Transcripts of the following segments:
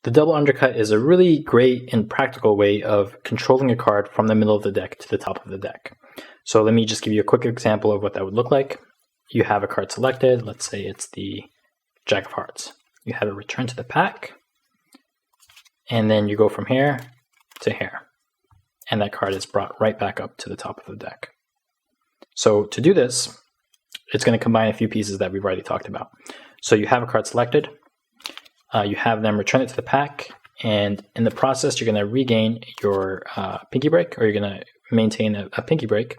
The double undercut is a really great and practical way of controlling a card from the middle of the deck to the top of the deck. So let me just give you a quick example of what that would look like. You have a card selected, let's say it's the Jack of Hearts. You have it returned to the pack, and then you go from here to here. And that card is brought right back up to the top of the deck. So to do this, it's going to combine a few pieces that we've already talked about. So you have a card selected, you have them return it to the pack, and in the process, you're going to regain your pinky break, or you're going to maintain a pinky break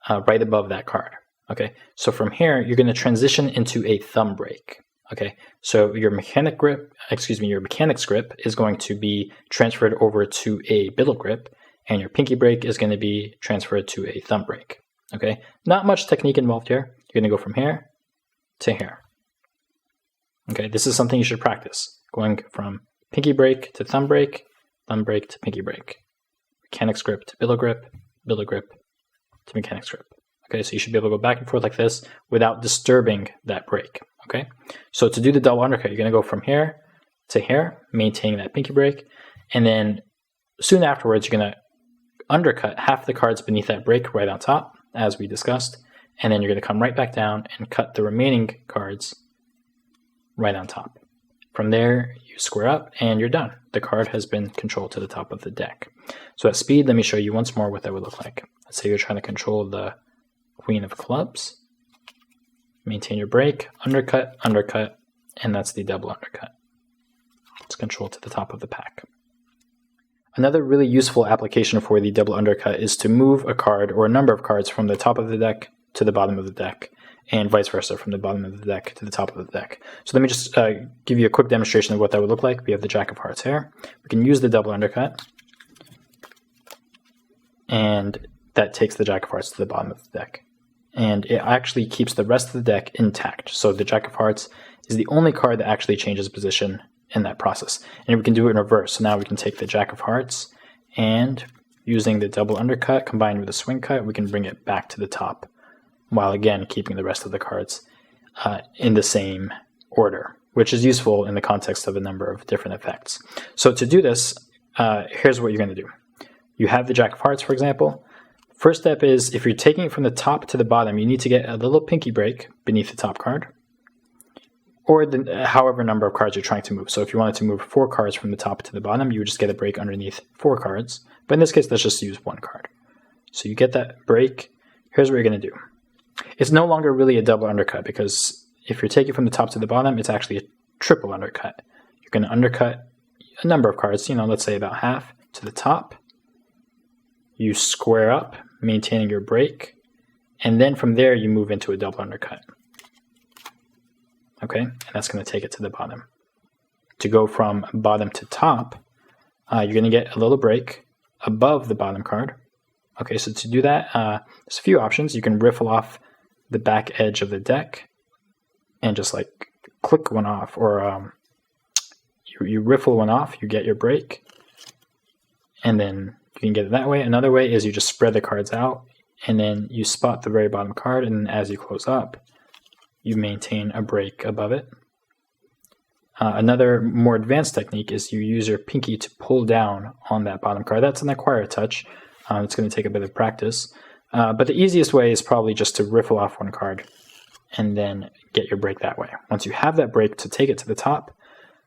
right above that card. Okay, so from here, you're going to transition into a thumb break. Okay, so your mechanics grip is going to be transferred over to a biddle grip, and your pinky break is going to be transferred to a thumb break. Okay, not much technique involved here. You're going to go from here to here. Okay, this is something you should practice, going from pinky break to thumb break to pinky break, mechanics grip to biddle grip to mechanics grip. Okay, so you should be able to go back and forth like this without disturbing that break. Okay, so to do the double undercut, you're going to go from here to here, maintaining that pinky break, and then soon afterwards, you're going to undercut half the cards beneath that break right on top, as we discussed, and then you're going to come right back down and cut the remaining cards right on top. From there, you square up and you're done. The card has been controlled to the top of the deck. So at speed, let me show you once more what that would look like. Let's say you're trying to control the Queen of Clubs. Maintain your break, undercut, undercut, and that's the double undercut. It's controlled to the top of the pack. Another really useful application for the double undercut is to move a card or a number of cards from the top of the deck to the bottom of the deck, and vice versa, from the bottom of the deck to the top of the deck. So let me just give you a quick demonstration of what that would look like. We have the Jack of Hearts here. We can use the double undercut, and that takes the Jack of Hearts to the bottom of the deck. And it actually keeps the rest of the deck intact. So the Jack of Hearts is the only card that actually changes position in that process. And we can do it in reverse. So now we can take the Jack of Hearts, and using the double undercut combined with the swing cut, we can bring it back to the top, while again keeping the rest of the cards in the same order, which is useful in the context of a number of different effects. So to do this, here's what you're going to do. You have the Jack of Hearts, for example. First step is, if you're taking it from the top to the bottom, you need to get a little pinky break beneath the top card, or however number of cards you're trying to move. So if you wanted to move 4 cards from the top to the bottom, you would just get a break underneath 4 cards. But in this case, let's just use 1 card. So you get that break. Here's what you're going to do. It's no longer really a double undercut, because if you're taking from the top to the bottom, it's actually a triple undercut. You're going to undercut a number of cards, let's say about half to the top. You square up, maintaining your break, and then from there you move into a double undercut. Okay, and that's going to take it to the bottom. To go from bottom to top, you're going to get a little break above the bottom card. Okay, so to do that, there's a few options. You can riffle off the back edge of the deck and just like click one off, or you riffle one off, you get your break, and then you can get it that way. Another way is you just spread the cards out, and then you spot the very bottom card, and as you close up, you maintain a break above it. Another more advanced technique is you use your pinky to pull down on that bottom card. That's an acquired touch. It's going to take a bit of practice. But the easiest way is probably just to riffle off one card and then get your break that way. Once you have that break to take it to the top,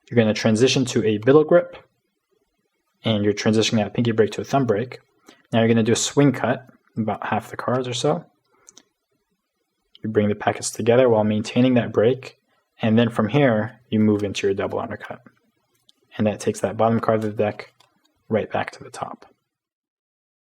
you're going to transition to a biddle grip, and you're transitioning that pinky break to a thumb break. Now you're going to do a swing cut, about half the cards or so. You bring the packets together while maintaining that break, and then from here, you move into your double undercut. And that takes that bottom card of the deck right back to the top.